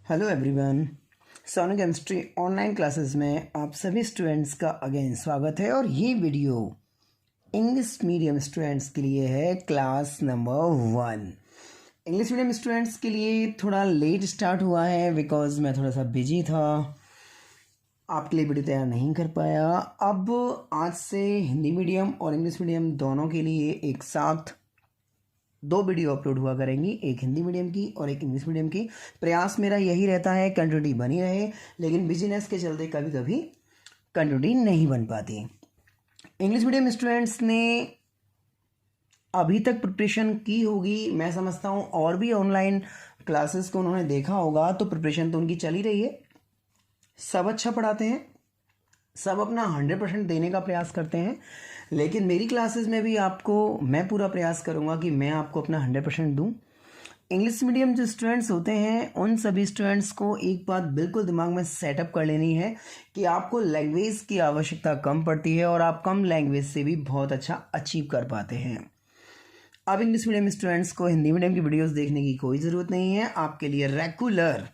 Hello everyone. Sonu chemistry online classes में आप सभी स्टूडेंट्स का अगेन स्वागत है और ये वीडियो इंग्लिश मीडियम स्टूडेंट्स के लिए है, class number 1। English medium students के लिए थोड़ा लेट स्टार्ट हुआ है बिकॉज मैं थोड़ा सा बिजी था, आपके लिए वीडियो तैयार नहीं कर पाया। अब आज से हिंदी मीडियम और इंग्लिश मीडियम दोनों के लिए एक साथ 2 वीडियो अपलोड हुआ करेंगी, एक हिंदी मीडियम की और एक इंग्लिश मीडियम की। प्रयास मेरा यही रहता है कंटिन्यूटी बनी रहे, लेकिन बिजीनेस के चलते कभी कभी कंटिन्यूटी नहीं बन पाती। इंग्लिश मीडियम स्टूडेंट्स ने अभी तक प्रिपरेशन की होगी, मैं समझता हूँ, और भी ऑनलाइन क्लासेस को उन्होंने देखा होगा, तो प्रिपरेशन तो उनकी चल ही रही है। सब अच्छा पढ़ाते हैं, सब अपना 100% देने का प्रयास करते हैं, लेकिन मेरी क्लासेस में भी मैं पूरा प्रयास करूँगा कि मैं आपको अपना 100% दूँ। इंग्लिश मीडियम जो स्टूडेंट्स होते हैं उन सभी स्टूडेंट्स को एक बात बिल्कुल दिमाग में सेटअप कर लेनी है कि आपको लैंग्वेज की आवश्यकता कम पड़ती है और आप कम लैंग्वेज से भी बहुत अच्छा अचीव कर पाते हैं। अब इंग्लिश मीडियम स्टूडेंट्स को हिंदी मीडियम की वीडियोज़ देखने की कोई ज़रूरत नहीं है। आपके लिए रेगुलर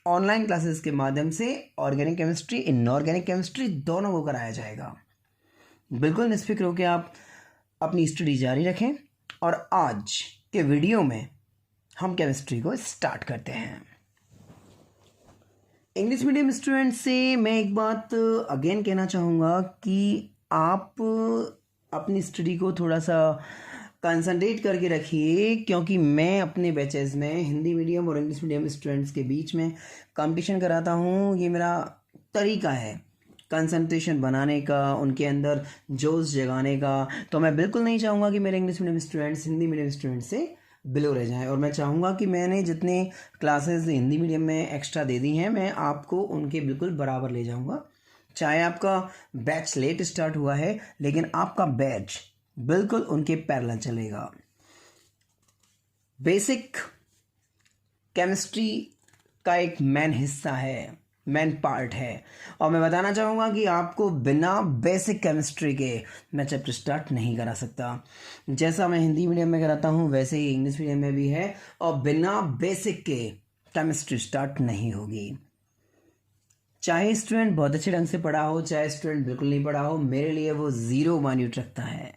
ऑनलाइन क्लासेस के माध्यम से ऑर्गेनिक केमिस्ट्री, इनऑर्गेनिक केमिस्ट्री दोनों को कराया जाएगा। बिल्कुल निष्फिक्र होकर आप अपनी स्टडी जारी रखें और आज के वीडियो में हम केमिस्ट्री को स्टार्ट करते हैं। इंग्लिश मीडियम स्टूडेंट से मैं एक बात अगेन कहना चाहूँगा कि आप अपनी स्टडी को थोड़ा सा कंसंट्रेट करके रखिए, क्योंकि मैं अपने बैचेस में हिंदी मीडियम और इंग्लिश मीडियम स्टूडेंट्स के बीच में कंपटीशन कराता हूँ। ये मेरा तरीका है कंसंट्रेशन बनाने का, उनके अंदर जोश जगाने का। तो मैं बिल्कुल नहीं चाहूँगा कि मेरे English medium students Hindi medium students से बिलो रह जाएं, और मैं चाहूँगा कि मैंने जितने क्लासेस हिंदी मीडियम में एक्स्ट्रा दे दी हैं मैं आपको उनके बिल्कुल बराबर ले जाऊँगा। चाहे आपका बैच लेट स्टार्ट हुआ है, लेकिन आपका बैच बिल्कुल उनके पैरेलल चलेगा। बेसिक केमिस्ट्री का एक मेन हिस्सा है, मेन पार्ट है, और मैं बताना चाहूँगा कि आपको बिना बेसिक केमिस्ट्री के मैं चैप्टर स्टार्ट नहीं करा सकता। जैसा मैं हिंदी मीडियम में कराता हूँ वैसे ही इंग्लिश मीडियम में भी है, और बिना बेसिक के केमिस्ट्री स्टार्ट नहीं होगी। चाहे स्टूडेंट बहुत अच्छे ढंग से पढ़ा हो, चाहे स्टूडेंट बिल्कुल नहीं पढ़ा हो, मेरे लिए वो ज़ीरो मान्यूट रखता है,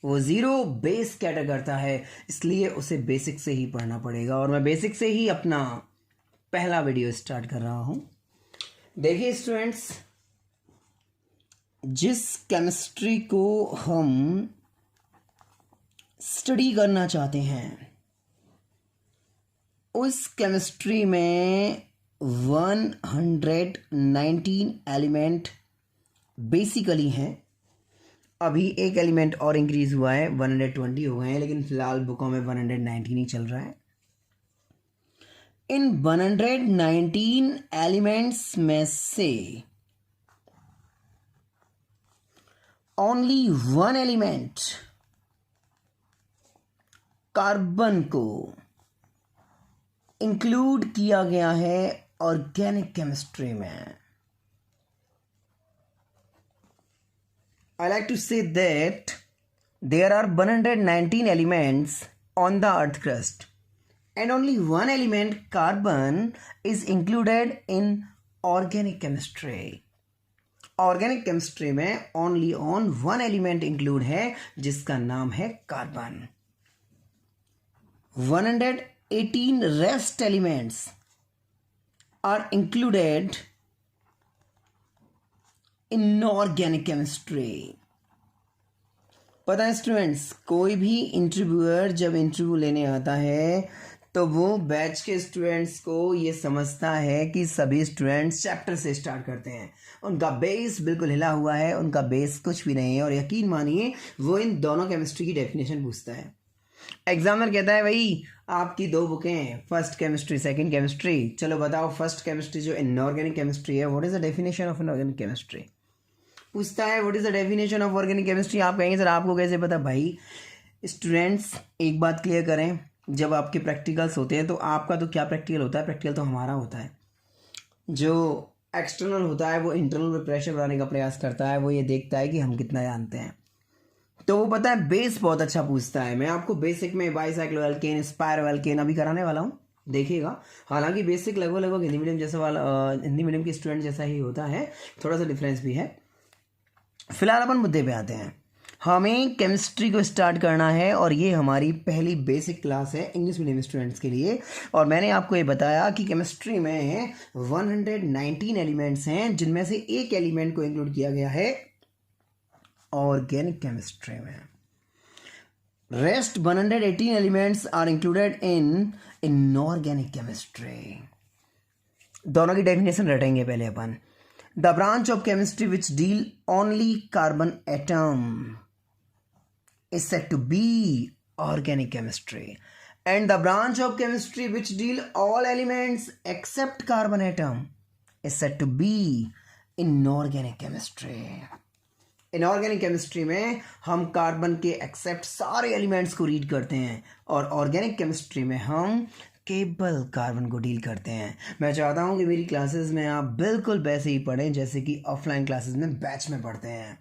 वो ज़ीरो बेस कैटर करता है, इसलिए उसे बेसिक से ही पढ़ना पड़ेगा। और मैं बेसिक से ही अपना पहला वीडियो स्टार्ट कर रहा हूं। देखिए स्टूडेंट्स, जिस केमिस्ट्री को हम स्टडी करना चाहते हैं उस केमिस्ट्री में 119 एलिमेंट बेसिकली हैं। अभी एक एलिमेंट और इंक्रीज हुआ है, 120 हो गए हैं, लेकिन फिलहाल बुकों में 119 ही चल रहा है। इन 119 एलिमेंट्स में से ओनली 1 एलिमेंट कार्बन को इंक्लूड किया गया है ऑर्गेनिक केमिस्ट्री में। I like to say that there are 119 elements on the earth crust and only 1 element, carbon, is included in organic chemistry. Organic chemistry में only on 1 element include है जिसका नाम है carbon. 118 rest elements are included inorganic chemistry. पता है students, कोई भी interviewer जब इंटरव्यू लेने आता है तो वो बैच के स्टूडेंट्स को ये समझता है कि सभी स्टूडेंट्स चैप्टर से स्टार्ट करते हैं। उनका बेस बिल्कुल हिला हुआ है, उनका बेस कुछ भी नहीं है, और यकीन मानिए वो इन दोनों केमिस्ट्री की डेफिनेशन पूछता है। एग्जामिनर कहता है भाई आपकी 2 बुकें हैं, फर्स्ट केमिस्ट्री, सेकंड केमिस्ट्री, चलो बताओ फर्स्ट केमिस्ट्री जो इनऑर्गेनिक केमिस्ट्री है, what is the definition of inorganic chemistry. पूछता है what is the definition of organic chemistry. आप कहेंगे सर आपको कैसे पता। भाई स्टूडेंट्स एक बात क्लियर करें, जब आपके प्रैक्टिकल्स होते हैं तो आपका तो क्या प्रैक्टिकल होता है, प्रैक्टिकल तो हमारा होता है। जो एक्सटर्नल होता है वो इंटरनल में प्रेशर बनाने का प्रयास करता है, वो ये देखता है कि हम कितना जानते हैं। तो वो पता है बेस बहुत अच्छा पूछता है। मैं आपको बेसिक में बाइसाइक्लोएल्केन, स्पाइरोएल्केन अभी कराने वाला हूँ, देखिएगा। हालांकि बेसिक लगभग लगभग हिंदी मीडियम जैसा वाला हिंदी मीडियम के स्टूडेंट जैसा ही होता है, थोड़ा सा डिफरेंस भी है। फिलहाल अपन मुद्दे पे आते हैं। हमें केमिस्ट्री को स्टार्ट करना है और ये हमारी पहली बेसिक क्लास है इंग्लिश मीडियम स्टूडेंट्स के लिए। और मैंने आपको ये बताया कि केमिस्ट्री में 119 एलिमेंट्स हैं, जिनमें से एक एलिमेंट को इंक्लूड किया गया है ऑर्गेनिक केमिस्ट्री में। Rest 118 elements are included in inorganic chemistry. दोनों की डेफिनेशन रटेंगे पहले अपन। The branch of chemistry which deal only carbon atom is said to be organic chemistry, and the branch of chemistry which deal all elements except carbon atom is said to be inorganic chemistry. Inorganic chemistry में हम carbon के accept सारे elements को read करते हैं, और organic chemistry में हम केवल कार्बन को डील करते हैं। मैं चाहता हूं कि मेरी क्लासेस में आप बिल्कुल वैसे ही पढ़ें जैसे कि ऑफलाइन क्लासेस में बैच में पढ़ते हैं।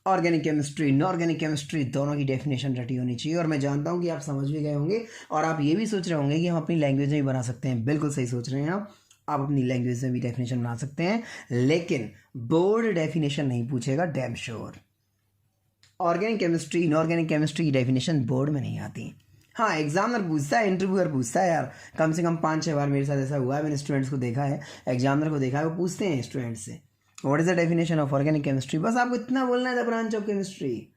ऑर्गेनिक केमिस्ट्री, इनऑर्गेनिक केमिस्ट्री दोनों की डेफिनेशन रटी होनी चाहिए। और मैं जानता हूं कि आप समझ भी गए होंगे और आप ये भी सोच रहे होंगे कि हम अपनी लैंग्वेज में भी बना सकते हैं। बिल्कुल सही सोच रहे हैं आप अपनी लैंग्वेज में भी डेफिनेशन बना सकते हैं, लेकिन बोर्ड डेफिनेशन नहीं पूछेगा, damn sure. Organic chemistry, inorganic chemistry की डेफिनेशन बोर्ड में नहीं आती। हाँ, एग्जामिनर पूछता है, इंटरव्यूअर पूछता है यार, कम से कम 5-6 बार मेरे साथ ऐसा हुआ है, मैंने स्टूडेंट्स को देखा है, एग्जामिनर को देखा है, वो पूछते हैं स्टूडेंट्स से what is the definition of organic chemistry. बस आपको इतना बोलना है, the branch of chemistry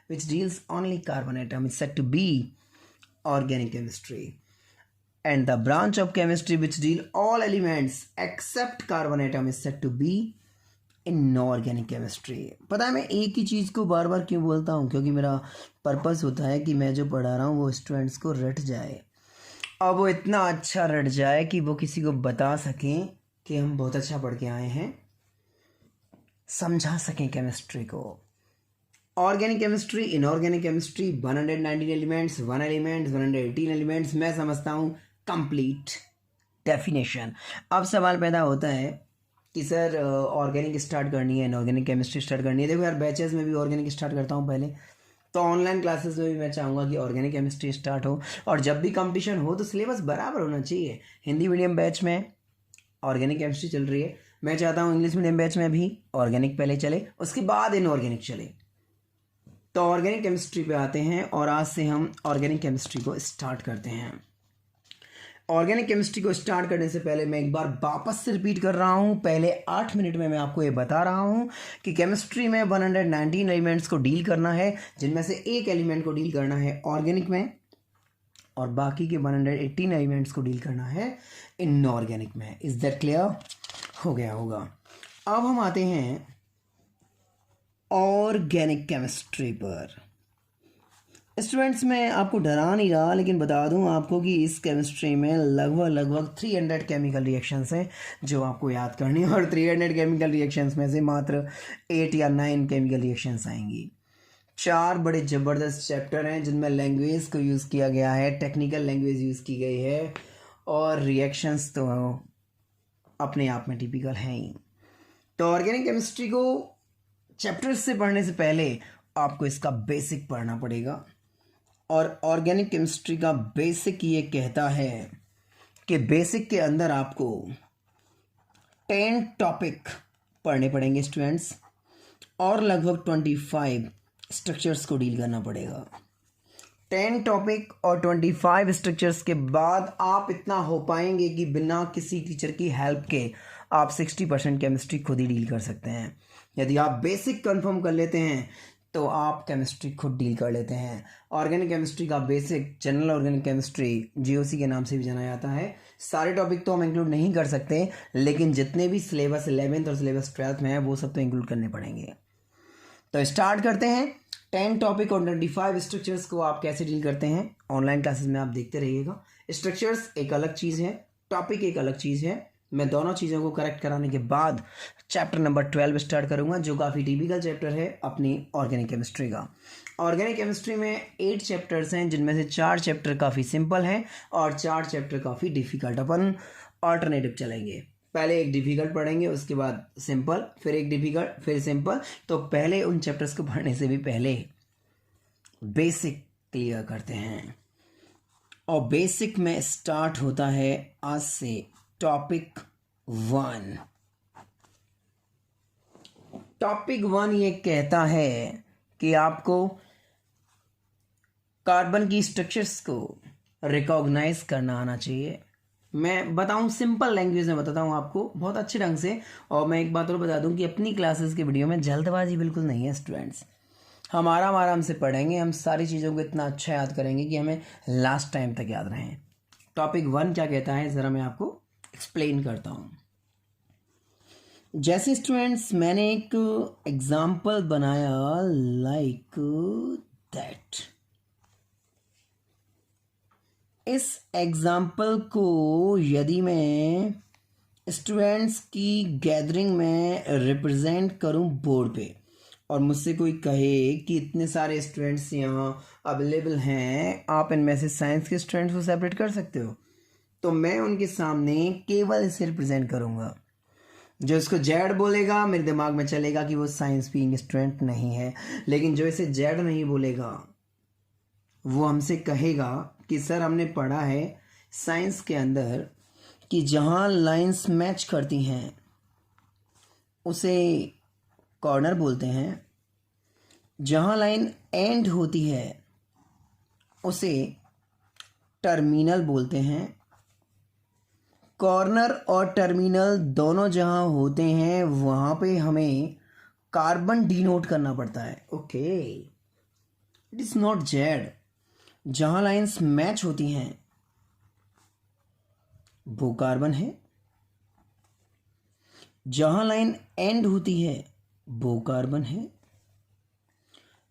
which deals only carbon atom is said to be organic chemistry, and the branch of chemistry which deal all elements except carbon atom is said to be inorganic chemistry. पता है मैं एक ही चीज़ को बार बार क्यों बोलता हूँ, क्योंकि मेरा पर्पस होता है कि मैं जो पढ़ा रहा हूँ वो स्टूडेंट्स को रट जाए, और वो इतना अच्छा रट जाए कि वो किसी को बता सकें कि हम बहुत अच्छा पढ़ के आए हैं, समझा सकें केमिस्ट्री को। Organic chemistry, inorganic chemistry, 119 elements, 1 elements, 118 elements, मैं समझता हूँ कंप्लीट डेफिनेशन। अब सवाल पैदा होता है कि सर ऑर्गेनिक स्टार्ट करनी है, इनऑर्गेनिक केमिस्ट्री स्टार्ट करनी है। देखो यार, बैचेस में भी ऑर्गेनिक स्टार्ट करता हूँ पहले, तो ऑनलाइन क्लासेस में भी मैं चाहूँगा कि ऑर्गेनिक केमिस्ट्री स्टार्ट हो, और जब भी कंपटीशन हो तो सिलेबस बराबर होना चाहिए। हिंदी मीडियम बैच में ऑर्गेनिक केमिस्ट्री चल रही है, मैं चाहता हूँ इंग्लिश मीडियम बैच में भी ऑर्गेनिक पहले चले, उसके बाद इनऑर्गेनिक चले। तो ऑर्गेनिक केमिस्ट्री पे आते हैं, और आज से हम ऑर्गेनिक केमिस्ट्री को स्टार्ट करते हैं। ऑर्गेनिक केमिस्ट्री को स्टार्ट करने से पहले मैं एक बार वापस से रिपीट कर रहा हूँ, पहले 8 मिनट में मैं आपको ये बता रहा हूँ कि केमिस्ट्री में 119 एलिमेंट्स को डील करना है, जिनमें से एक एलिमेंट को डील करना है ऑर्गेनिक में, और बाकी के 118 एलिमेंट्स को डील करना है इनऑर्गेनिक में। Is that clear? हो गया होगा। अब हम आते हैं ऑर्गेनिक केमिस्ट्री पर। स्टूडेंट्स, मैं आपको डरा नहीं रहा, लेकिन बता दूं आपको कि इस केमिस्ट्री में लगभग 300 केमिकल रिएक्शंस हैं जो आपको याद करनी है, और 300 केमिकल रिएक्शंस में से मात्र 8 या 9 केमिकल रिएक्शंस आएंगी। 4 बड़े ज़बरदस्त चैप्टर हैं जिनमें लैंग्वेज को यूज़ किया गया है, टेक्निकल लैंग्वेज यूज़ की गई है, और रिएक्शंस तो अपने आप में टिपिकल हैं ही। तो ऑर्गेनिक केमिस्ट्री को चैप्टर्स से पढ़ने से पहले आपको इसका बेसिक पढ़ना पड़ेगा, और ऑर्गेनिक केमिस्ट्री का बेसिक ये कहता है कि बेसिक के अंदर आपको 10 टॉपिक पढ़ने पड़ेंगे स्टूडेंट्स, और लगभग 25 स्ट्रक्चर्स को डील करना पड़ेगा। 10 टॉपिक और 25 स्ट्रक्चर्स के बाद आप इतना हो पाएंगे कि बिना किसी टीचर की हेल्प के आप 60% केमिस्ट्री खुद ही डील कर सकते हैं। यदि आप बेसिक कंफर्म कर लेते हैं तो आप केमिस्ट्री खुद डील कर लेते हैं। ऑर्गेनिक केमिस्ट्री का basic, general organic chemistry, GOC के नाम से भी जाना जाता है। सारे टॉपिक तो हम इंक्लूड नहीं कर सकते, लेकिन जितने भी सिलेबस 11th और सिलेबस 12th में है वो सब तो इंक्लूड करने पड़ेंगे। तो स्टार्ट करते हैं। 10 टॉपिक और 25 स्ट्रक्चर्स को आप कैसे डील करते हैं ऑनलाइन क्लासेस में आप देखते रहिएगा। स्ट्रक्चर्स एक अलग चीज़ है, टॉपिक एक अलग चीज़ है। मैं दोनों चीज़ों को करेक्ट कराने के बाद चैप्टर नंबर 12 स्टार्ट करूंगा, जो काफ़ी टिपिकल चैप्टर है अपनी ऑर्गेनिक केमिस्ट्री का। ऑर्गेनिक केमिस्ट्री में 8 चैप्टर्स हैं, जिनमें से 4 चैप्टर काफ़ी सिंपल हैं और 4 चैप्टर काफ़ी डिफ़िकल्ट। अपन ऑल्टरनेटिव चलेंगे, पहले एक डिफ़िकल्ट पढ़ेंगे, उसके बाद सिंपल, फिर एक डिफ़िकल्ट, फिर सिंपल। तो पहले उन चैप्टर्स को पढ़ने से भी पहले बेसिक क्लियर करते हैं। और बेसिक में स्टार्ट होता है आज से टॉपिक 1। टॉपिक 1 ये कहता है कि आपको कार्बन की स्ट्रक्चर्स को रिकॉग्नाइज करना आना चाहिए। मैं बताऊं, सिंपल लैंग्वेज में बताता हूं आपको बहुत अच्छे ढंग से। और मैं एक बात और बता दूं कि अपनी क्लासेस के वीडियो में जल्दबाजी बिल्कुल नहीं है स्टूडेंट्स। हम आराम से पढ़ेंगे, हम सारी चीज़ों को इतना अच्छा याद करेंगे कि हमें लास्ट टाइम तक याद रहें। टॉपिक 1 क्या कहता है ज़रा मैं आपको एक्सप्लेन करता हूँ। जैसे स्टूडेंट्स मैंने एक एग्जाम्पल बनाया लाइक दैट। इस एग्जाम्पल को यदि मैं स्टूडेंट्स की गैदरिंग में रिप्रेजेंट करूं बोर्ड पे और मुझसे कोई कहे कि इतने सारे स्टूडेंट्स यहाँ अवेलेबल हैं, आप इनमें से साइंस के स्टूडेंट्स को सेपरेट कर सकते हो, तो मैं उनके सामने केवल इसे रिप्रेजेंट करूँगा। जो इसको जेड बोलेगा मेरे दिमाग में चलेगा कि वो साइंस पीइंग स्टूडेंट नहीं है, लेकिन जो इसे जेड नहीं बोलेगा वो हमसे कहेगा कि सर हमने पढ़ा है साइंस के अंदर कि जहाँ लाइंस मैच करती हैं उसे कॉर्नर बोलते हैं, जहाँ लाइन एंड होती है उसे टर्मिनल बोलते हैं, कॉर्नर और टर्मिनल दोनों जहाँ होते हैं वहाँ पे हमें कार्बन डिनोट करना पड़ता है। Okay, it is not Z. जहाँ लाइंस मैच होती हैं वो कार्बन है, जहाँ लाइन एंड होती है वो कार्बन है,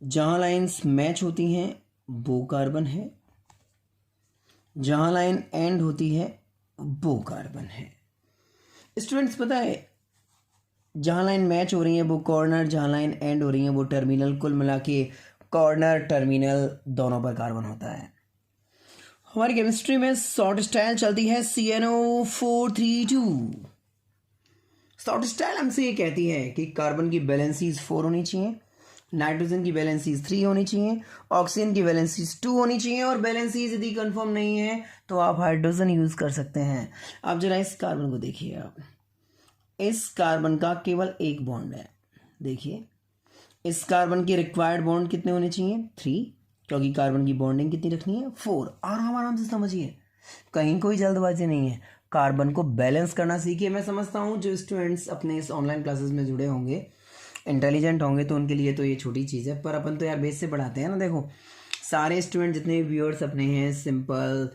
जहाँ लाइंस मैच होती हैं वो कार्बन है, जहाँ लाइन एंड होती है वो कार्बन है। स्टूडेंट्स पता है जहाँ लाइन मैच हो रही है वो कॉर्नर, जहाँ लाइन एंड हो रही है वो टर्मिनल, कुल मिला के कॉर्नर टर्मिनल दोनों पर कार्बन होता है। हमारी केमिस्ट्री में शॉर्ट स्टाइल चलती है CnO432। शॉर्ट स्टाइल हमसे ये कहती है कि कार्बन की वैलेंसीज 4 होनी चाहिए, नाइट्रोजन की वैलेंसीज 3 होनी चाहिए, ऑक्सीजन की वैलेंसीज 2 होनी चाहिए, और वैलेंसीज यदि कंफर्म नहीं है तो आप हाइड्रोजन यूज कर सकते हैं। आप जरा इस कार्बन को देखिए, आप इस कार्बन का केवल एक बॉन्ड है। देखिए इस कार्बन के रिक्वायर्ड बॉन्ड कितने होने चाहिए? 3, क्योंकि कार्बन की बॉन्डिंग कितनी रखनी है? 4। आराम से समझिए, कहीं कोई जल्दबाजी नहीं है। कार्बन को बैलेंस करना सीखिए। मैं समझता हूँ जो स्टूडेंट्स अपने इस ऑनलाइन क्लासेस में जुड़े होंगे इंटेलिजेंट होंगे तो उनके लिए तो ये छोटी चीज़ है, पर अपन तो यार बेस से पढ़ाते हैं ना। देखो सारे स्टूडेंट जितने भी व्यूअर्स अपने हैं, सिंपल,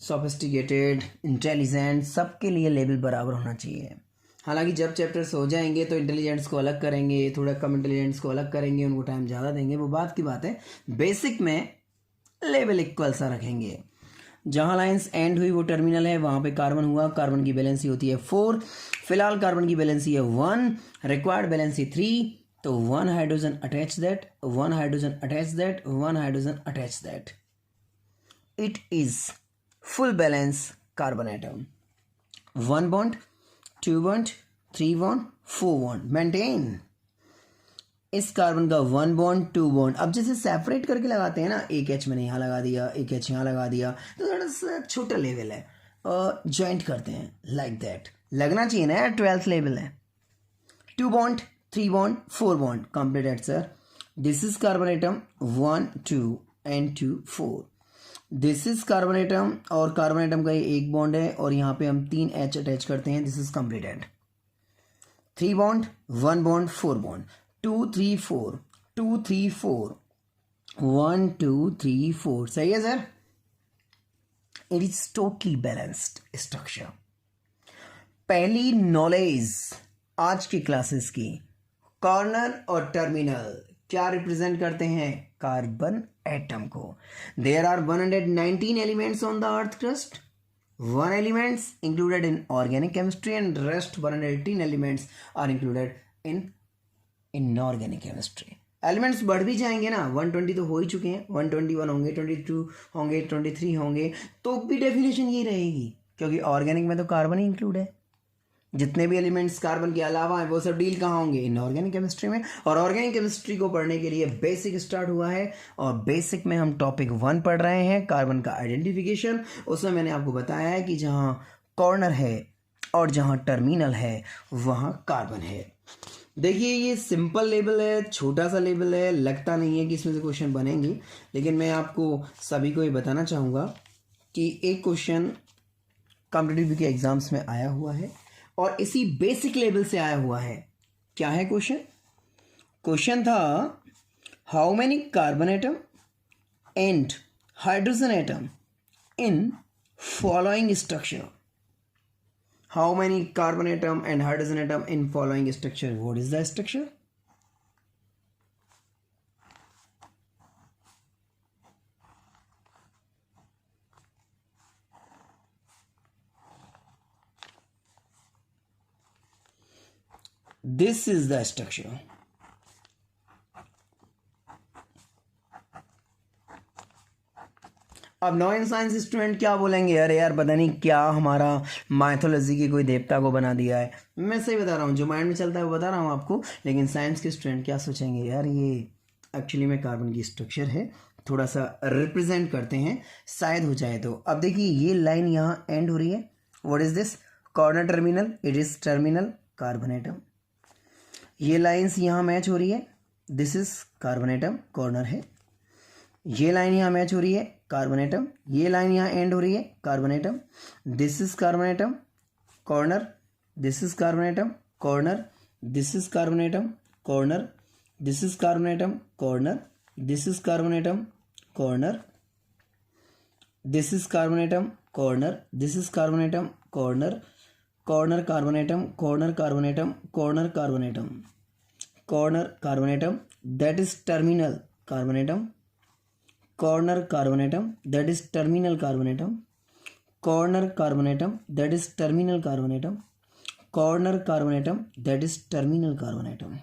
सोफिस्टिकेटेड, इंटेलिजेंट, सबके लिए लेवल बराबर होना चाहिए। हालांकि जब चैप्टर्स हो जाएंगे तो इंटेलिजेंट्स को अलग करेंगे, थोड़ा कम इंटेलिजेंट्स को अलग करेंगे, उनको टाइम ज़्यादा देंगे, वो बात की बात है। बेसिक में लेवल इक्वल सा रखेंगे। जहाँ लाइंस एंड हुई वो टर्मिनल है, वहाँ पे कार्बन हुआ, कार्बन की वैलेंसी होती है 4। फिलहाल कार्बन की वैलेंसी है 1, रिक्वायर्ड वैलेंसी 3, तो 1 hydrogen attach that, 1 hydrogen attach that, 1 hydrogen attach that. It is full balance carbon atom. 1 bond, 2 bond, 3 bond, 4 bond maintain. इस कार्बन का 1 बॉन्ड, 2 बॉन्ड। अब जैसे सेपरेट करके लगाते हैं ना, एक H मैंने यहाँ लगा दिया, एक H यहाँ लगा दिया, तो थोड़ा सा छोटा लेवल है, और ज्वाइंट करते हैं लाइक दैट। लगना चाहिए ना यार, 12th लेवल है। 2 bond, 3 bond, 4 bond, complete answer. This is carbon atom 1, 2 and 2, 4। This is carbon atom, और कार्बन एटम का ये एक बॉन्ड है, और यहाँ पे हम 3 H अटैच करते हैं। This is completed. 3 bond, 1 bond, 4 bond, 2 3 4, 2 3 4, 1 2 3 4। सही है sir? It is totally balanced structure. पहली नॉलेज आज की क्लासेस की, कॉर्नर और टर्मिनल क्या रिप्रेजेंट करते हैं? कार्बन एटम को। There are 119 elements on the earth crust. 1 elements included in organic chemistry and rest 118 elements are included in inorganic chemistry. Elements बढ़ भी जाएंगे ना, 120 तो हो ही चुके हैं, 121 होंगे, 22 होंगे, 23 होंगे, तो भी डेफिनेशन यही रहेगी, क्योंकि ऑर्गेनिक में तो कार्बन ही इंक्लूड है। जितने भी एलिमेंट्स कार्बन के अलावा हैं वो सब डील कहाँ होंगे, इनऑर्गेनिक केमिस्ट्री में। और ऑर्गेनिक केमिस्ट्री को पढ़ने के लिए बेसिक स्टार्ट हुआ है, और बेसिक में हम टॉपिक 1 पढ़ रहे हैं, कार्बन का आइडेंटिफिकेशन। उसमें मैंने आपको बताया है कि जहाँ कॉर्नर है और जहाँ टर्मिनल है वहाँ कार्बन है। देखिए ये सिंपल लेवल है, छोटा सा लेवल है, लगता नहीं है कि इसमें से क्वेश्चन बनेंगे, लेकिन मैं आपको सभी को ये बताना चाहूँगा कि एक क्वेश्चन कॉम्पिटिटिव के एग्जाम्स में आया हुआ है और इसी बेसिक लेवल से आया हुआ है। क्या है क्वेश्चन? क्वेश्चन था how many carbon atom and hydrogen atom in following structure. How many carbon atom and hydrogen atom in following structure. What is the structure? This is the structure. अब non science student क्या बोलेंगे, अरे यार पता नहीं क्या हमारा mythology के कोई देवता को बना दिया है। मैं सही बता रहा हूँ, जो माइंड में चलता है वो बता रहा हूँ आपको, लेकिन साइंस के स्टूडेंट क्या सोचेंगे, यार ये एक्चुअली में कार्बन की स्ट्रक्चर है, थोड़ा सा रिप्रेजेंट करते हैं शायद हो जाए तो। अब देखिए ये लाइन यहाँ एंड हो रही है, what is this? Corner terminal, it is terminal carbon atom. ये लाइंस यहाँ मैच हो रही है, this is carbon atom, corner है। ये लाइन यहाँ मैच हो रही है, कार्बन एटम। ये लाइन यहाँ एंड हो रही है, carbon atom. This is carbon atom, corner. This is carbon atom, corner. This is carbon atom, corner. This is carbon atom, corner. This is carbon atom, corner. This is carbon atom, corner. This is carbon atom, corner. Corner carbon atom, corner carbon atom, corner carbon atom, corner carbon atom, that is terminal carbon atom. Corner carbon atom, that is terminal carbon atom. Corner carbon atom, that is terminal carbon atom. Corner carbon atom, that is terminal carbon atom.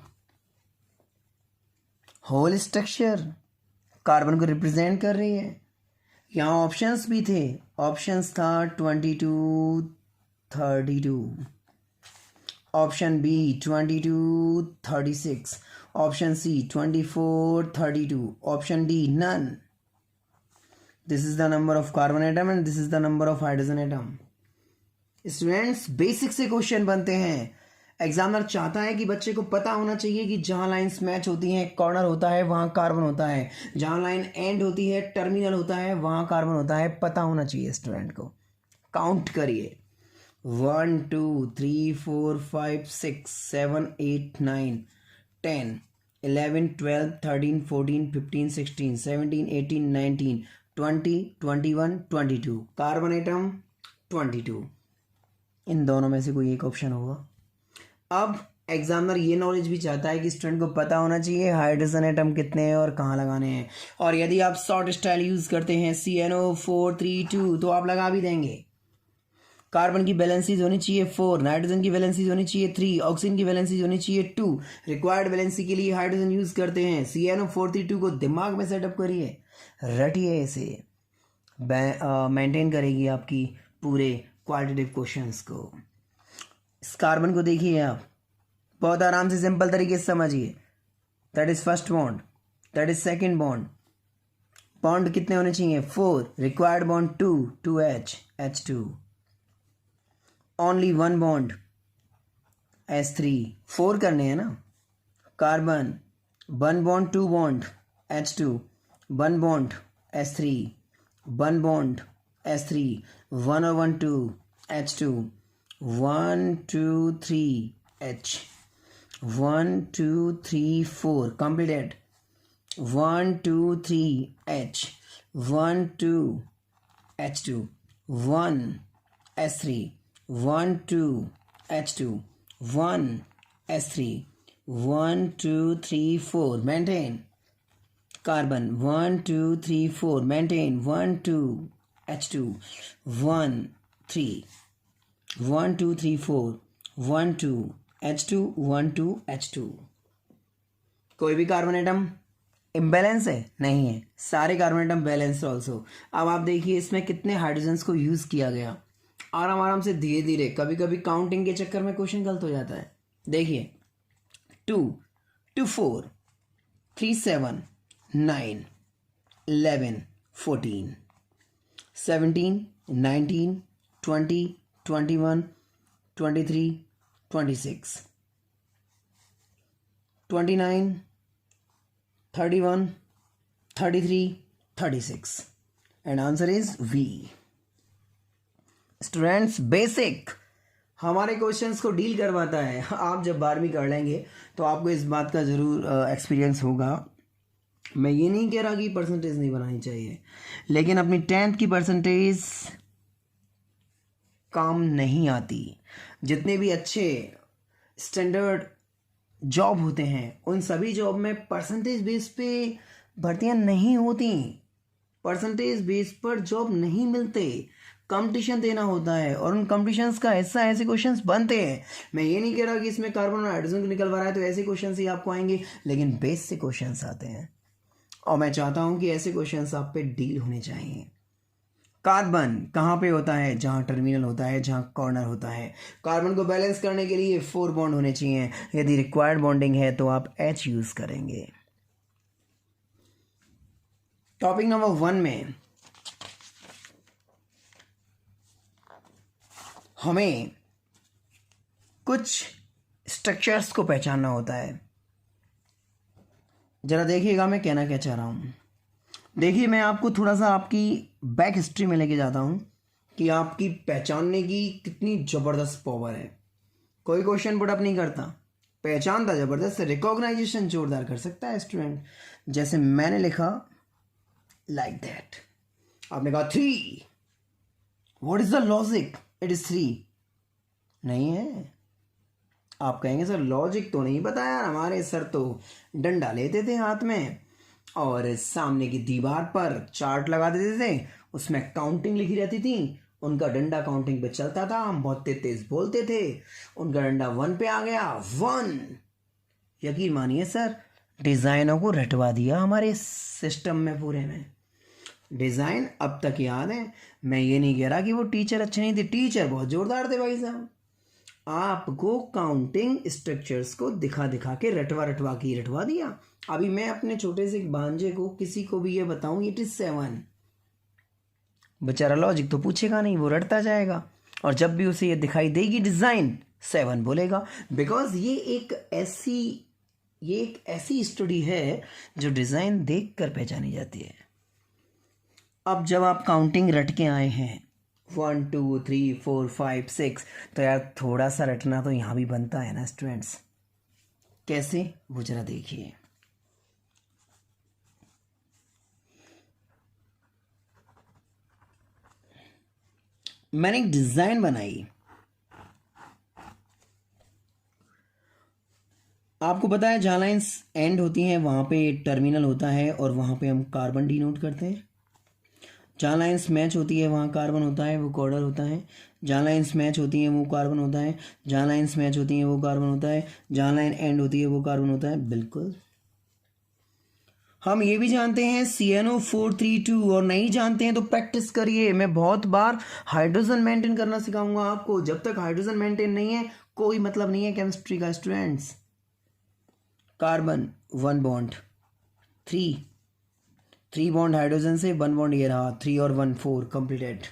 Whole structure carbon को represent कर रही है। यहाँ options भी थे, options था 22 32, option B 22 36, option C 24 32, option D none. This is the number of carbon atom and this is the number of hydrogen atom. Students basic से question बनते हैं, एग्जामिनर चाहता है कि बच्चे को पता होना चाहिए कि जहां लाइंस मैच होती हैं, कॉर्नर होता है वहां कार्बन होता है, जहां लाइन एंड होती है, टर्मिनल होता है, वहां कार्बन होता है, पता होना चाहिए स्टूडेंट को। काउंट करिए, 1 2 3 4 5 6 7 8 9 10 11 12 13 14 15 16 17 18 19 20 21 22, कार्बन एटम 22। इन दोनों में से कोई एक ऑप्शन होगा। अब एग्जामिनर ये नॉलेज भी चाहता है कि स्टूडेंट को पता होना चाहिए हाइड्रोजन एटम कितने हैं और कहाँ लगाने हैं। और यदि आप शॉर्ट स्टाइल यूज करते हैं CNO432 तो आप लगा भी देंगे। कार्बन की वैलेंसीज होनी चाहिए 4, नाइट्रोजन की वैलेंसीज होनी चाहिए 3, ऑक्सीजन की वैलेंसीज होनी चाहिए 2। रिक्वायर्ड वैलेंसी के लिए हाइड्रोजन यूज करते हैं। CNO432 को दिमाग में सेटअप करिए, रटिए, इसे मेंटेन करेगी आपकी पूरे क्वालिटेटिव क्वेश्चंस को। इस कार्बन को देखिए आप, बहुत आराम से सिंपल तरीके से समझिए। That is first bond, that is second bond. Bond कितने होने चाहिए? 4। Required bond 2, 2H, H2। Only one bond S3, 4 करने हैं ना। Carbon 1 bond 2 bond H2, 1 bond S3, 1 bond S3, 1 और 1 2 H2, 1 2 3 H, 1 2 3 4 completed, 1 2 3 H, 1 2 H2, 1 S3, 1 2 H2, 1 S3, 1 2 3 4 maintain. Carbon 1 2 3 4 maintain. 1 2 H2, 1 3, 1 2 3 4, 1 2 H2, 1 2 H2। कोई भी carbon atom imbalance है? नहीं है, सारे कार्बन एटम बैलेंस ऑल्सो। अब आप देखिए इसमें कितने हाइड्रोजन्स को यूज किया गया। आराम आराम से धीरे धीरे, कभी कभी काउंटिंग के चक्कर में क्वेश्चन गलत हो जाता है। देखिए 2 2 4 3 7 9 11 14 17 19 20 21 23 26 29 31 33 36 and answer is B. Students basic हमारे क्वेश्चंस को डील करवाता है। आप जब 12वीं कर लेंगे तो आपको इस बात का ज़रूर एक्सपीरियंस होगा। मैं ये नहीं कह रहा कि परसेंटेज नहीं बनानी चाहिए, लेकिन अपनी 10th की परसेंटेज काम नहीं आती। जितने भी अच्छे स्टैंडर्ड जॉब होते हैं उन सभी जॉब में परसेंटेज बेस पे भर्तियां नहीं होती, परसेंटेज बेस पर जॉब नहीं मिलते, कंपटीशन देना होता है और उन कंपटीशंस का हिस्सा ऐसे क्वेश्चंस बनते हैं। मैं ये नहीं कह रहा कि इसमें कार्बन और हाइड्रोजन को निकलवा रहा है तो ऐसे क्वेश्चंस ही आपको आएंगे, लेकिन बेस से क्वेश्चंस आते हैं और मैं चाहता हूं कि ऐसे क्वेश्चंस आप पे डील होने चाहिए। कार्बन कहाँ पे होता है? जहाँ टर्मिनल होता है, जहाँ कॉर्नर होता है। कार्बन को बैलेंस करने के लिए 4 बॉन्ड होने चाहिए। यदि रिक्वायर्ड बॉन्डिंग है तो आप H यूज करेंगे। टॉपिक नंबर 1 में हमें कुछ स्ट्रक्चर्स को पहचानना होता है। जरा देखिएगा मैं कहना क्या चाह रहा हूँ। देखिए मैं आपको थोड़ा सा आपकी बैक हिस्ट्री में लेके जाता हूँ कि आपकी पहचानने की कितनी ज़बरदस्त पावर है। कोई क्वेश्चन पुट अप नहीं करता, पहचानता ज़बरदस्त, रिकॉग्नाइजेशन जोरदार कर सकता है स्टूडेंट। जैसे मैंने लिखा लाइक दैट, आपने कहा 3, what is the logic? It is 3 नहीं है। आप कहेंगे सर लॉजिक तो नहीं पता यार, हमारे सर तो डंडा लेते थे हाथ में और सामने की दीवार पर चार्ट लगा देते थे, उसमें काउंटिंग लिखी रहती थी, उनका डंडा काउंटिंग पे चलता था, हम बहुत तेज तेज बोलते थे, उनका डंडा 1 पे आ गया 1। यकीन मानिए सर डिज़ाइनों को रटवा दिया हमारे सिस्टम में पूरे में। डिज़ाइन अब तक याद है। मैं ये नहीं कह रहा कि वो टीचर अच्छे नहीं थे, टीचर बहुत जोरदार थे भाई साहब। आपको काउंटिंग स्ट्रक्चर्स को दिखा दिखा के रटवा दिया। अभी मैं अपने छोटे से भांजे को किसी को भी ये बताऊं इट इज 7, बेचारा लॉजिक तो पूछेगा नहीं, वो रटता जाएगा और जब भी उसे ये दिखाई देगी डिजाइन 7 बोलेगा। बिकॉज ये एक ऐसी स्टडी है जो डिजाइन देख कर पहचानी जाती है। अब जब आप काउंटिंग रट के आए हैं 1 2 3 4 5 6, तो यार थोड़ा सा रटना तो यहाँ भी बनता है ना स्टूडेंट्स। कैसे वो जरा देखिए। मैंने एक डिजाइन बनाई, आपको पता है जहाँ लाइन्स एंड होती हैं वहाँ पे टर्मिनल होता है और वहाँ पे हम कार्बन डिनोट करते हैं। जहाँ लाइन्स मैच होती है वहाँ कार्बन होता है, वो कॉर्डर होता है। जहाँ लाइन्स मैच होती हैं वो कार्बन होता है, जहाँ लाइन्स मैच होती हैं वो कार्बन होता है, जहाँ लाइन एंड होती है वो कार्बन होता है। बिल्कुल। हम ये भी जानते हैं CnO432 और नहीं जानते हैं तो प्रैक्टिस करिए। मैं बहुत बार हाइड्रोजन मेंटेन करना सिखाऊंगा आपको। जब तक हाइड्रोजन मेंटेन नहीं है कोई मतलब नहीं है केमिस्ट्री का students. Carbon 1 bond 3 bond hydrogen से 1 बॉन्ड ये रहा, 3 और 1 4 completed.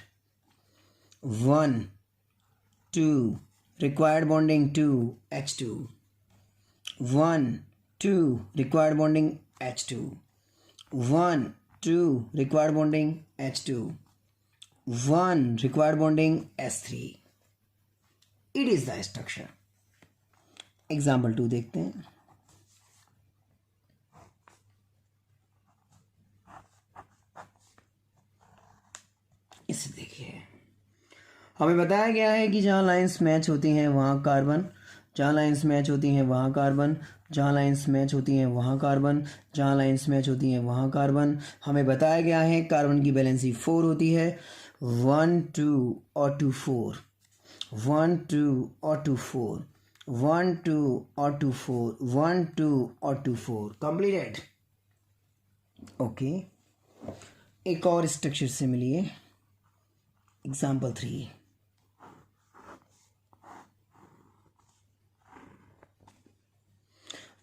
1 2 required bonding 2 H2, 1 2 required bonding H2, 1 2 required bonding H2, 1 required bonding S3। It is the structure. Example 2 देखते हैं। इसे देखिए, हमें बताया गया है कि जहाँ लाइंस मैच होती हैं वहाँ कार्बन, जहाँ लाइंस मैच होती हैं वहाँ कार्बन, जहाँ लाइंस मैच होती हैं वहाँ कार्बन, जहाँ लाइंस मैच होती हैं वहाँ कार्बन। हमें बताया गया है कार्बन की वैलेंसी 4 होती है, 1 2 और 2 4, 1 2 और 2 4, 1 2 और 2 4, 1 2 और 2 4 कंप्लीटेड। ओके, एक और स्ट्रक्चर से मिलिए। एग्जाम्पल 3,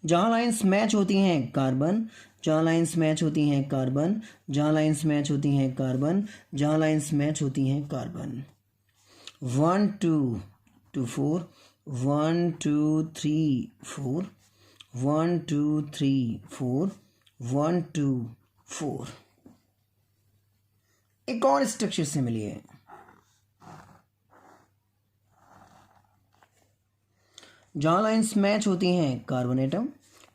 जहाँ लाइंस मैच होती हैं कार्बन, जहाँ लाइंस मैच होती हैं कार्बन, जहाँ लाइंस मैच होती हैं कार्बन, जहाँ लाइंस मैच होती हैं कार्बन। 1 2 2 4 1 2 3 4 1 2 3 4 1 2 4। एक और स्ट्रक्चर से मिलिए। जहाँ लाइंस मैच होती हैं कार्बन एटम,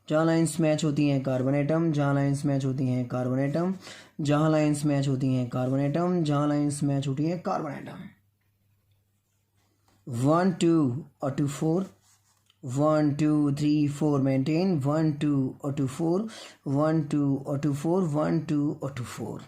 जहाँ लाइंस मैच होती हैं कार्बन एटम, जहाँ लाइंस मैच होती हैं कार्बन एटम, जहाँ लाइंस मैच होती हैं कार्बन एटम, जहाँ लाइंस मैच होती हैं कार्बन एटम। 1 2 और 2 4 1 2 3 4 मेंटेन 1 2 और 2 4 1 2 और 2 4 1 2 और 2 4।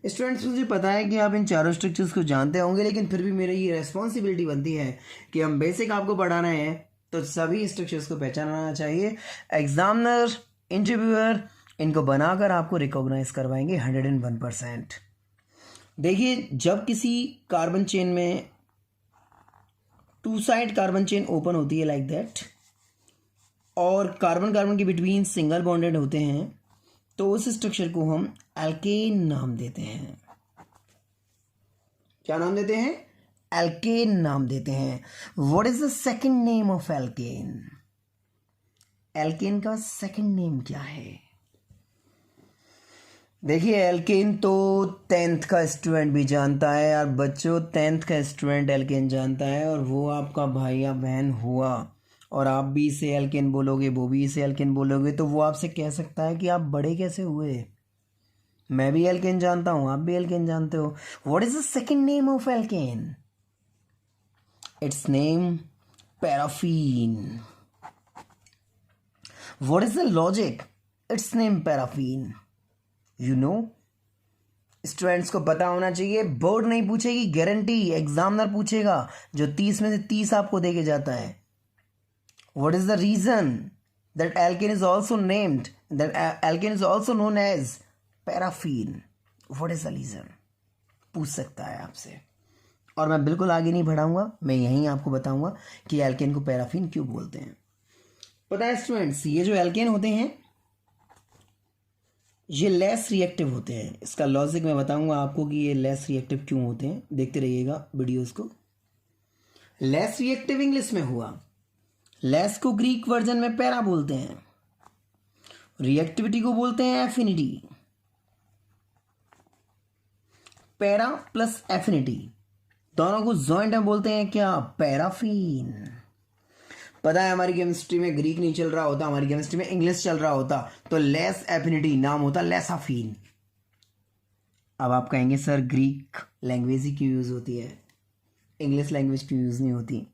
स्टूडेंट्स मुझे पता है कि आप इन चारों स्ट्रक्चर्स को जानते होंगे, लेकिन फिर भी मेरी ये रेस्पॉन्सिबिलिटी बनती है कि हम बेसिक आपको पढ़ा रहे हैं तो सभी स्ट्रक्चर्स को पहचानना चाहिए। एग्जामिनर, इंटरव्यूअर इनको बनाकर आपको रिकॉग्नाइज करवाएंगे 101%। देखिए, जब किसी कार्बन चेन में 2 साइड कार्बन चेन ओपन होती है लाइक दैट, और कार्बन कार्बन के बिटवीन सिंगल बॉन्डेड होते हैं, तो उस स्ट्रक्चर को हम एल्केन नाम देते हैं। क्या नाम देते हैं? एल्केन नाम देते हैं। What is the second name of alkane? Alkane का सेकंड नेम क्या है? देखिए, एल्केन तो 10th का स्टूडेंट भी जानता है यार बच्चों, 10th का स्टूडेंट एल्केन जानता है, और वो आपका भाई या बहन हुआ और आप भी इसे एल्केन बोलोगे, वो भी इसे एल्केन बोलोगे, तो वो आपसे कह सकता है कि आप बड़े कैसे हुए। मैं भी एल्केन जानता हूं, आप भी एल्केन जानते हो। What is the second name of alkene? It's name paraffin. What is the logic? It's name paraffin. You know, students को पता होना चाहिए। बोर्ड नहीं पूछेगी, गारंटी एग्जामिनर पूछेगा, जो 30 में से 30 आपको देके जाता है। What is the reason that alkane is also named, that alkane is also known as paraffin? What is the reason? पूछ सकता है आपसे, और मैं बिल्कुल आगे नहीं बढ़ाऊंगा, मैं यहीं आपको बताऊंगा कि एल्केन को पैराफीन क्यों बोलते हैं। पता है स्टूडेंट्स, ये जो एल्केन होते हैं ये लेस रिएक्टिव होते हैं। इसका लॉजिक मैं बताऊंगा आपको कि ये लेस रिएक्टिव क्यों होते हैं, देखते रहिएगा वीडियोस को। लेस रिएक्टिव इंग्लिश में हुआ, लेस को ग्रीक वर्जन में पैरा बोलते हैं, रिएक्टिविटी को बोलते हैं एफिनिटी। पैरा प्लस एफिनिटी दोनों को जॉइंट में बोलते हैं क्या? पैराफीन। पता है, हमारी केमिस्ट्री में ग्रीक नहीं चल रहा होता, हमारी केमिस्ट्री में इंग्लिश चल रहा होता, तो लेस एफिनिटी नाम होता लेसाफीन। अब आप कहेंगे सर ग्रीक लैंग्वेज ही क्यों यूज़ होती है, इंग्लिश लैंग्वेज क्यों यूज़ नहीं होती?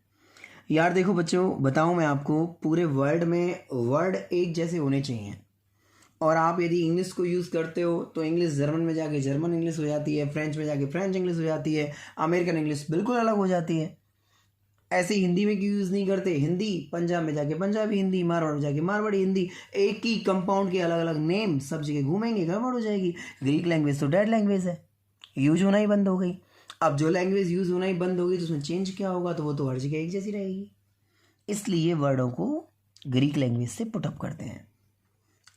यार देखो बच्चों, बताऊं मैं आपको, पूरे वर्ल्ड में वर्ड एक जैसे होने चाहिए, और आप यदि इंग्लिश को यूज़ करते हो तो इंग्लिश जर्मन में जाके जर्मन इंग्लिश हो जाती है, फ्रेंच में जाके फ्रेंच इंग्लिश हो जाती है, अमेरिकन इंग्लिश बिल्कुल अलग हो जाती है। ऐसे हिंदी में क्यों यूज़ नहीं करते? हिंदी पंजाब में जाके पंजाबी हिंदी, मारवाड़ में जाके मारवाड़ी हिंदी, एक ही कंपाउंड के अलग अलग नेम, सब जगह घूमेंगे, गड़बड़ हो जाएगी। ग्रीक लैंग्वेज तो डेड लैंग्वेज है, यूज होना ही बंद हो गई। अब जो लैंग्वेज यूज होना ही बंद होगी तो उसमें चेंज क्या होगा? तो वो तो हर जगह एक जैसी रहेगी। इसलिए वर्डों को ग्रीक लैंग्वेज से पुटअप करते हैं।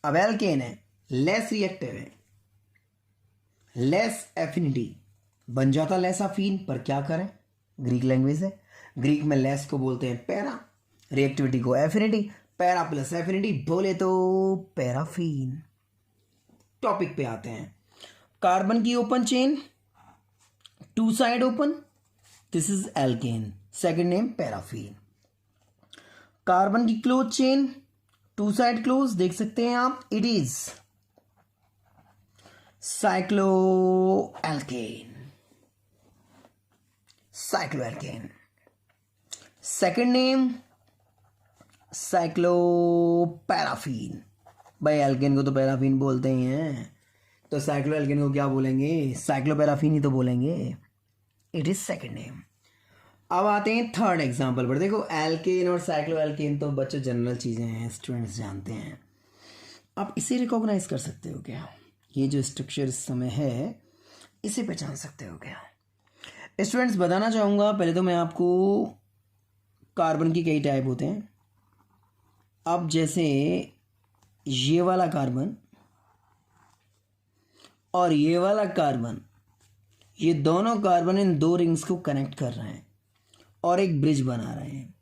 अब एल्केन है, लेस रिएक्टिव है, लेस एफिनिटी, बन जाता लेसाफीन, पर क्या करें, ग्रीक लैंग्वेज है। ग्रीक में लेस को बोलते हैं पैरा, रिएक्टिविटी को एफिनिटी, पैरा प्लस एफिनिटी बोले तो पैराफीन। टॉपिक पे आते हैं। कार्बन की open chain, 2 side open, this is alkane, second name paraffin. Carbon की क्लोज चेन, 2 साइड क्लोज, देख सकते हैं आप, it is cycloalkane, cycloalkane. Second name cycloparaffin. भाई एल्केन को तो पैराफीन बोलते ही हैं, तो साइक्लोएल्केन को क्या बोलेंगे? साइक्लोपैराफीन ही तो बोलेंगे। It is second name. अब आते हैं थर्ड एग्जांपल पर। देखो, एल्केन और साइक्लोएल्केन तो बच्चों जनरल चीज़ें हैं, स्टूडेंट्स जानते हैं। आप इसे रिकॉग्नाइज कर सकते हो क्या? ये जो स्ट्रक्चर इस समय है, इसे पहचान सकते हो क्या? स्टूडेंट्स बताना चाहूँगा, पहले तो मैं आपको, कार्बन की कई टाइप होते हैं, अब जैसे ये वाला कार्बन और ये वाला कार्बन, ये दोनों कार्बन इन दो रिंग्स को कनेक्ट कर रहे हैं और एक ब्रिज बना रहे हैं।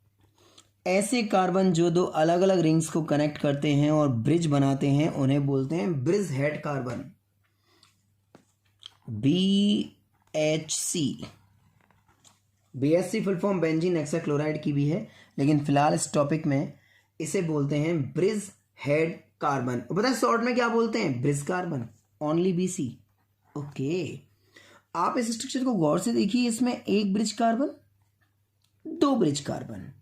ऐसे कार्बन जो दो अलग अलग रिंग्स को कनेक्ट करते हैं और ब्रिज बनाते हैं उन्हें बोलते हैं bridge head carbon, BHC। BHC full form benzene hexachloride की भी है, लेकिन फिलहाल इस टॉपिक में इसे बोलते हैं ब्रिज हेड कार्बन। पता है शॉर्ट में क्या बोलते हैं? Bridge carbon, only BC। Okay, आप इस स्ट्रक्चर को गौर से देखिए, इसमें एक ब्रिज कार्बन, दो ब्रिज कार्बन,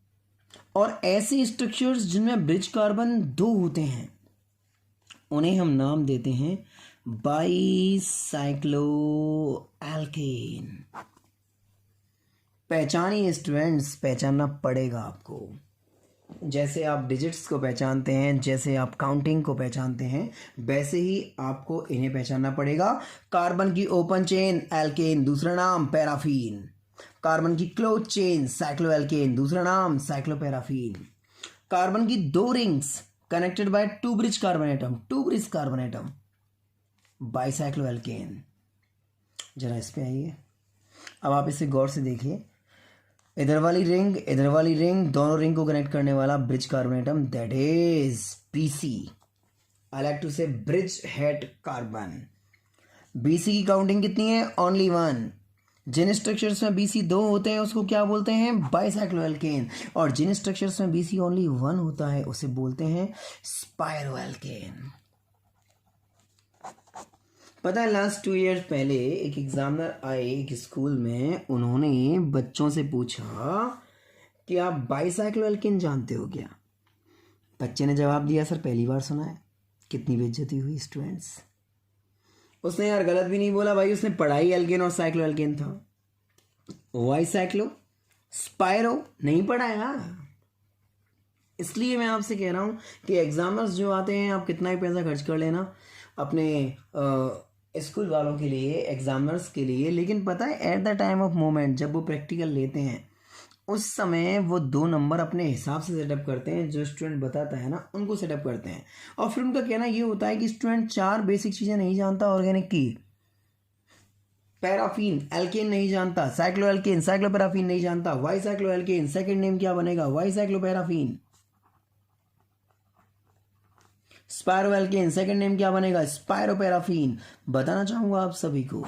और ऐसे स्ट्रक्चर्स जिनमें ब्रिज कार्बन दो होते हैं उन्हें हम नाम देते हैं बाईसाइक्लोएल्केन। पहचानिए स्टूडेंट्स, पहचानना पड़ेगा आपको। जैसे आप डिजिट्स को पहचानते हैं, जैसे आप काउंटिंग को पहचानते हैं, वैसे ही आपको इन्हें पहचानना पड़ेगा। कार्बन की ओपन चेन एल्केन, दूसरा नाम पैराफीन। कार्बन की क्लोज चेन साइक्लोएल्केन, दूसरा नाम साइक्लोपैराफीन। कार्बन की दो rings connected by two bridge carbon atom, bicycloalkane. जरा इस पे आइए, अब आप इसे गौर से देखिए। इधर वाली रिंग, दोनों रिंग को कनेक्ट करने वाला bridge carbon atom, that is BC। I like to say bridge head carbon. BC की काउंटिंग कितनी है? ओनली 1। जिन स्ट्रक्चर्स में BC 2 होते हैं उसको क्या बोलते हैं? बाईसाइक्लोएल्केन। और जिन स्ट्रक्चर्स में BC ओनली 1 होता है उसे बोलते हैं स्पायरोएल्केन। पता है लास्ट 2 ईयर पहले एक एग्जामिनर आए एक स्कूल में, उन्होंने बच्चों से पूछा कि आप बाईसाइक्लोएल्केन जानते हो क्या? बच्चे ने जवाब दिया, सर पहली बार सुना है। कितनी बेइज्जती हुई स्टूडेंट्स। उसने यार गलत भी नहीं बोला भाई, उसने पढ़ाई एल्केन और साइक्लोएल्केन था। वाई साइक्लो स्पायरो नहीं पढ़ाया। इसलिए मैं आपसे कह रहा हूं कि एग्जामर्स जो आते हैं, आप कितना ही पैसा खर्च कर लेना अपने स्कूल वालों के लिए, एग्जामर्स के लिए, लेकिन पता है at the time of moment जब वो प्रैक्टिकल लेते हैं उस समय वो 2 नंबर अपने हिसाब से सेटअप करते हैं। जो स्टूडेंट बताता है ना उनको सेटअप करते हैं, और फिर उनका कहना ये होता है कि स्टूडेंट 4 बेसिक चीज़ें नहीं जानता ऑर्गेनिक की। पैराफीन एल्केन नहीं जानता, साइक्लोएल्केन साइक्लोपैराफीन नहीं जानता, वाई साइक्लोएल्केन सेकेंड नेम क्या बनेगा? वाई साइक्लोपैराफीन। स्पायरोएल्केन सेकेंड नेम क्या बनेगा? स्पायरोपैराफीन। बताना चाहूंगा आप सभी को,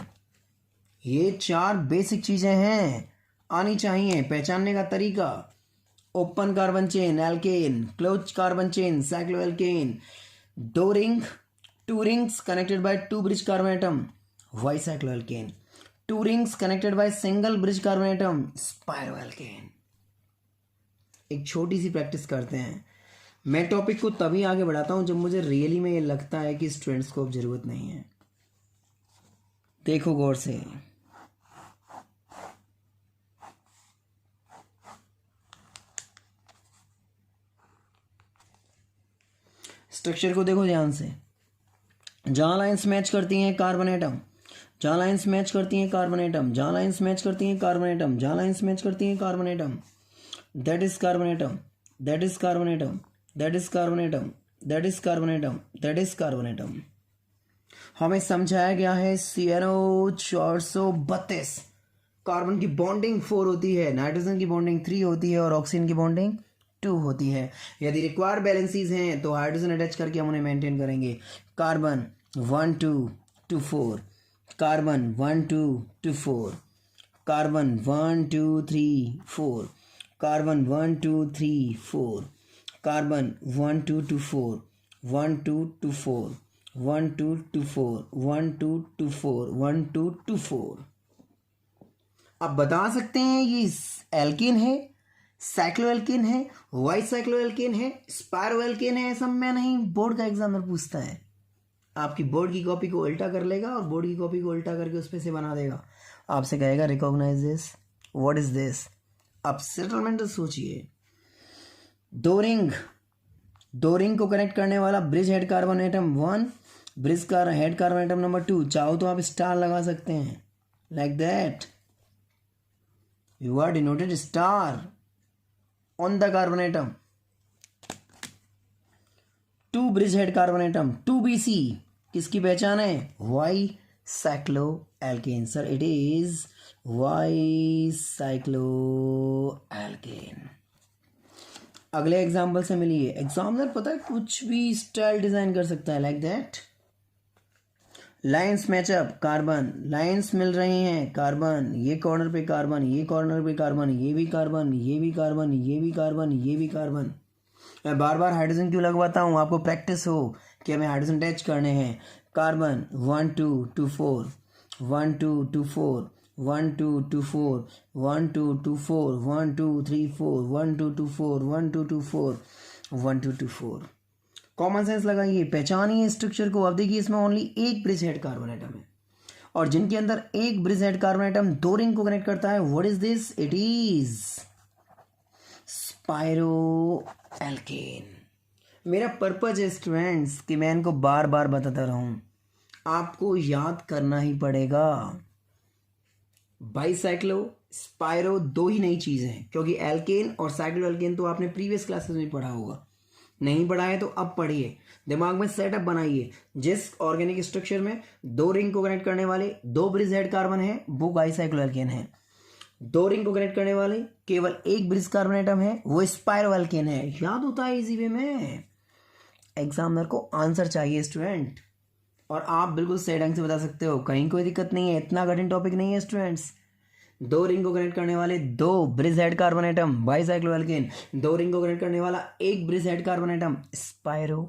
ये 4 बेसिक चीजें हैं, आनी चाहिए। पहचानने का तरीका: open carbon chain alkane, close carbon chain cycloalkane, दो ring, 2 rings connected by 2 bridge carbon atom, bicycloalkane, 2 rings connected by single bridge carbon atom, spiroalkane. एक छोटी सी प्रैक्टिस करते हैं। मैं टॉपिक को तभी आगे बढ़ाता हूं जब मुझे रियली में ये लगता है कि स्टूडेंट्स को अब जरूरत नहीं है। देखो गौर से, स्ट्रक्चर को देखो ध्यान से। जहां लाइंस मैच करती हैं कार्बन एटम, जहां लाइंस मैच करती हैं कार्बन एटम, जहां लाइंस मैच करती हैं कार्बन एटम, जहां लाइंस मैच करती हैं carbon atom, that is carbon atom, that is carbon atom, that is carbon atom, that is carbon atom, that is carbon atom. हमें समझाया गया है CNO 432। कार्बन की बॉन्डिंग 4 होती है, नाइट्रोजन की बॉन्डिंग 3 होती है और ऑक्सीजन की बॉन्डिंग 2 होती है। यदि रिक्वायर्ड बैलेंसीज हैं तो हाइड्रोजन अटैच करके हम उन्हें मेंटेन करेंगे। Carbon 1 2 2 4, carbon 1 2 2 4, carbon 1 2 3 4, carbon 1 2 3 4, carbon 1 2 2 4, 1 2 2 4, 1 2 2 4, 1 2 2 4, 1 2 2 4। आप बता सकते हैं ये एल्केन है, साइक्लोएल्केन है, वाई साइक्लोएल्केन है, स्पायरोएल्केन है? ऐसा मैं नहीं, बोर्ड का एग्जामिनर पूछता है। आपकी बोर्ड की कॉपी को उल्टा कर लेगा और बोर्ड की कॉपी को उल्टा करके उस पे से बना देगा। आपसे कहेगा recognise this, what is this? आप सेटलमेंट सोचिए। दो रिंग को कनेक्ट करने वाला bridge head carbon atom 1, bridge का हेड कार्बन एटम नंबर 2। चाहो तो आप स्टार लगा सकते हैं, like that. You are denoted star on the carbon atom. Two bridge head carbon atom 2BC किसकी पहचान है? Bicyclo alkane. Sir it is bicyclo alkane. अगले एग्जाम्पल से मिलिए। एग्जाम्पल पता है कुछ भी स्टाइल डिजाइन कर सकता है, like that. Lines match up carbon, lines मिल रही हैं कार्बन, ये कॉर्नर पे कार्बन, ये कॉर्नर पे कार्बन, ये भी कार्बन, ये भी कार्बन, ये भी कार्बन, ये भी कार्बन। मैं बार बार हाइड्रोजन क्यों लगवाता हूँ? आपको प्रैक्टिस हो कि हमें हाइड्रोजन अटैच करने हैं। कार्बन 1 2 2 4 1 2 2 4 1 2 2 4 1 2 2 4 1 2 3 4 1 2 2 4 1 2 2 4 1 2 2 4। कॉमन सेंस लगाइए, पहचानिए स्ट्रक्चर को। अब देखिए इसमें ओनली एक ब्रिज हेड कार्बन एटम है और जिनके अंदर एक ब्रिज हेड कार्बन एटम दो रिंग को कनेक्ट करता है। What is this? It is spiro alkane. मेरा पर्पज है स्टूडेंट्स कि मैं इनको बार बार बताता रहूं, आपको याद करना ही पड़ेगा। बाईसाइक्लो स्पाइरो दो ही नई चीजें हैं, क्योंकि एल्केन और साइक्लो एल्केन तो आपने प्रीवियस क्लासेस में पढ़ा होगा। नहीं पढ़ा है तो अब पढ़िए, दिमाग में सेटअप बनाइए। जिस ऑर्गेनिक स्ट्रक्चर में दो रिंग को कनेक्ट करने वाले दो ब्रिज हेड कार्बन है वो बाईसाइक्लो एल्केन है। दो रिंग को कनेक्ट करने वाले केवल एक ब्रिज कार्बन एटम है वो स्पाइरो एल्केन है। याद होता है इजी वे में। एग्जामिनर को आंसर चाहिए स्टूडेंट, और आप बिल्कुल सही ढंग से बता सकते हो, कहीं कोई दिक्कत नहीं है। इतना कठिन टॉपिक नहीं है स्टूडेंट्स। दो रिंग को कनेक्ट करने वाले दो bridge head carbon atom bicyclo alkane, दो रिंग को कनेक्ट करने वाला एक bridge head carbon atom spiro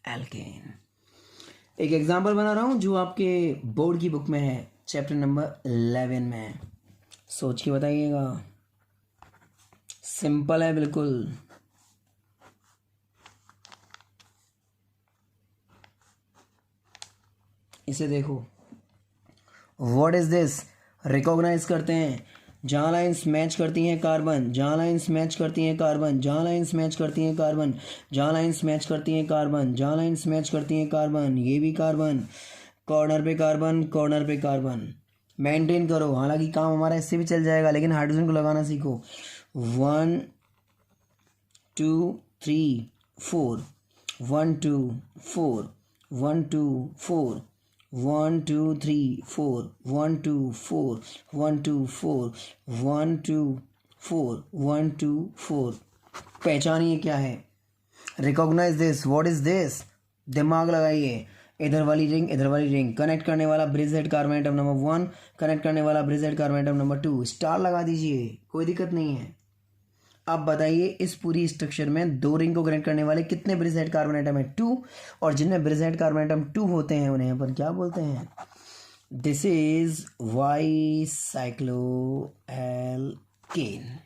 alkane. एक एग्जांपल बना रहा हूं जो आपके बोर्ड की बुक में है, चैप्टर नंबर 11 में। सोच के बताइएगा, सिंपल है बिल्कुल। इसे देखो, व्हाट इज दिस? रिकॉग्नाइज करते हैं। जहाँ लाइंस मैच करती हैं कार्बन, जहाँ लाइंस मैच करती हैं कार्बन, जहाँ लाइंस मैच करती हैं कार्बन, जहाँ लाइंस मैच करती हैं कार्बन, जहाँ लाइंस मैच करती हैं कार्बन, ये भी कार्बन, कॉर्नर पे कार्बन, कॉर्नर पे कार्बन। मेंटेन करो, हालांकि काम हमारा इससे भी चल जाएगा, लेकिन हाइड्रोजन को लगाना सीखो। 1 2 3 4 1 2 4 1 2 4 1 2 3 4 1 2 4 1 2 4 1 2 4 1 2 4। पहचानिए क्या है, recognise this. What is this? दिमाग लगाइए। इधर वाली रिंग, इधर वाली रिंग, कनेक्ट करने वाला bridge head carbon atom number 1, connect करने वाला bridge head carbon atom number 2। Star लगा दीजिए, कोई दिक्कत नहीं है। अब बताइए इस पूरी स्ट्रक्चर में दो रिंग को कनेक्ट करने वाले कितने ब्रिज हेड कार्बन एटम है? 2। और जिनमें ब्रिज हेड कार्बन एटम 2 होते हैं उन्हें अपन क्या बोलते हैं? This is bicyclo alkane.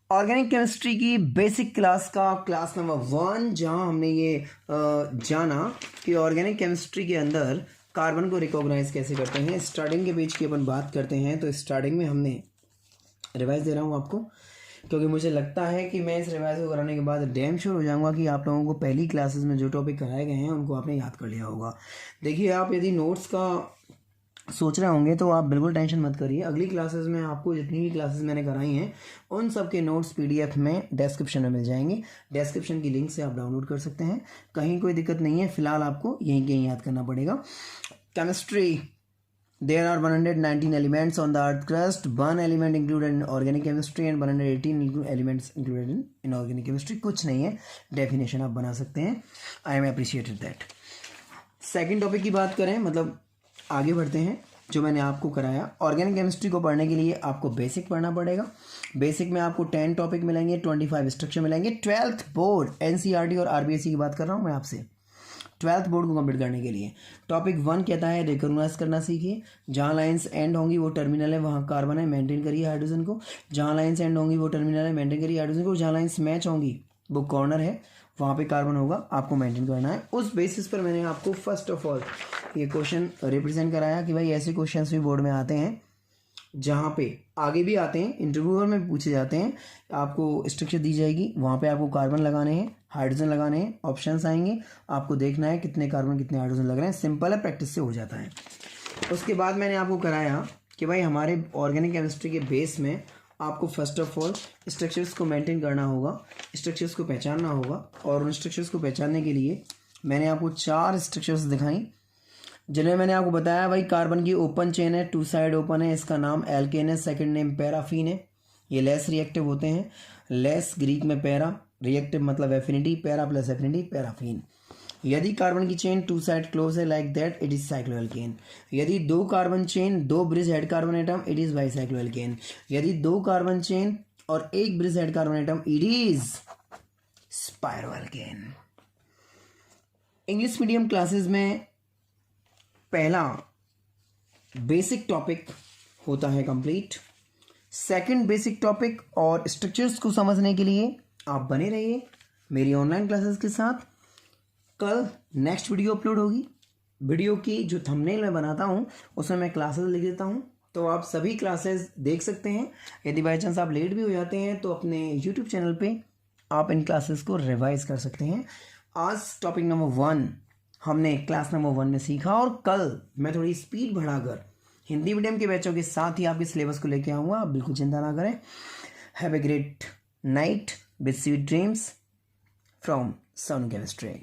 Organic chemistry की बेसिक क्लास का क्लास नंबर 1, जहां हमने ये जाना कि ऑर्गेनिक केमिस्ट्री के अंदर कार्बन को रिकॉग्नाइज कैसे करते हैं। स्टार्टिंग के पेज की अपन बात करते हैं तो स्टार्टिंग में हमने रिवाइज दे रहा हूँ आपको, क्योंकि मुझे लगता है कि मैं इस रिवाइज को कराने के बाद डैम श्योर हो जाऊंगा कि आप लोगों को पहली क्लासेस में जो टॉपिक कराए गए हैं उनको आपने याद कर लिया होगा। देखिए, आप यदि नोट्स का सोच रहे होंगे तो आप बिल्कुल टेंशन मत करिए। अगली क्लासेस में आपको जितनी भी क्लासेस मैंने कराई हैं उन सब के नोट्स पीडीएफ में डिस्क्रिप्शन में मिल जाएंगे। डिस्क्रिप्शन की लिंक से आप डाउनलोड कर सकते हैं, कहीं कोई दिक्कत नहीं है। फिलहाल आपको यहीं कहीं याद करना पड़ेगा। Chemistry, there are 119 elements on the earth crust, one element included in organic chemistry and 118 elements included in inorganic chemistry। कुछ नहीं है, डेफिनेशन आप बना सकते हैं। I am appreciated that. Second topic की बात करें, मतलब आगे बढ़ते हैं। जो मैंने आपको कराया, ऑर्गेनिक केमिस्ट्री को पढ़ने के लिए आपको बेसिक पढ़ना पड़ेगा। बेसिक में आपको 10 टॉपिक मिलेंगे, 25 स्ट्रक्चर मिलेंगे। 12th बोर्ड एनसीईआरटी और आरबीएससी की बात कर रहा हूँ मैं आपसे। 12th बोर्ड को कंप्लीट करने के लिए टॉपिक 1 कहता है रिकॉग्नाइज करना सीखिए। जहाँ लाइंस एंड होंगी वो टर्मिनल है, वहाँ कार्बन है, मेंटेन करिए हाइड्रोजन को। जहाँ लाइंस एंड होंगी वो टर्मिनल है, मेंटेन करिए हाइड्रोजन को। जहाँ लाइंस मैच होंगी वो कॉर्नर है, वहाँ पे कार्बन होगा, आपको मेंटेन करना है। उस बेसिस पर मैंने आपको फर्स्ट ऑफ ऑल ये क्वेश्चन रिप्रेजेंट कराया कि भाई ऐसे क्वेश्चंस भी बोर्ड में आते हैं, जहाँ पे आगे भी आते हैं, इंटरव्यूअर में पूछे जाते हैं। आपको स्ट्रक्चर दी जाएगी, वहाँ पे आपको कार्बन लगाने हैं, हाइड्रोजन लगाने हैं, ऑप्शंस आएंगे, आपको देखना है कितने कार्बन कितने हाइड्रोजन लग रहे हैं। सिंपल है, प्रैक्टिस से हो जाता है। उसके बाद मैंने आपको कराया कि भाई हमारे ऑर्गेनिक केमिस्ट्री के बेस में आपको फर्स्ट ऑफ ऑल स्ट्रक्चर्स को मेंटेन करना होगा, स्ट्रक्चर्स को पहचानना होगा। और उन स्ट्रक्चर्स को पहचानने के लिए मैंने आपको 4 स्ट्रक्चर्स दिखाई, जिन्हें मैंने आपको बताया भाई कार्बन की ओपन चेन है, 2 साइड ओपन है, इसका नाम एल्केन है, सेकंड नेम पैराफिन है। ये लेस रिएक्टिव होते हैं, लेस ग्रीक में पैरा, रिएक्टिव मतलब affinity, para plus affinity paraffin. यदि कार्बन की चेन 2 साइड क्लोज है like that, it is cycloalkane. यदि 2 carbon chain 2 bridge head carbon atom, it is bicycloalkane. यदि 2 कार्बन चेन और 1 bridge head carbon atom, it is spiroalkane. English medium classes में पहला basic topic होता है complete. Second basic topic और structures को समझने के लिए आप बने रहिए मेरी ऑनलाइन क्लासेस के साथ। कल नेक्स्ट वीडियो अपलोड होगी। वीडियो की जो थंबनेल मैं बनाता हूँ उसमें मैं क्लासेस लिख देता हूँ, तो आप सभी क्लासेस देख सकते हैं। यदि बाई चांस आप लेट भी हो जाते हैं तो अपने यूट्यूब चैनल पे आप इन क्लासेस को रिवाइज कर सकते हैं। आज टॉपिक नंबर 1 हमने क्लास नंबर 1 में सीखा, और कल मैं थोड़ी स्पीड बढ़ाकर हिंदी मीडियम के बच्चों के साथ ही आपके सिलेबस को लेके आऊँगा। आप बिल्कुल चिंता ना करें। Have a great night with sweet dreams from Sonu chemistry.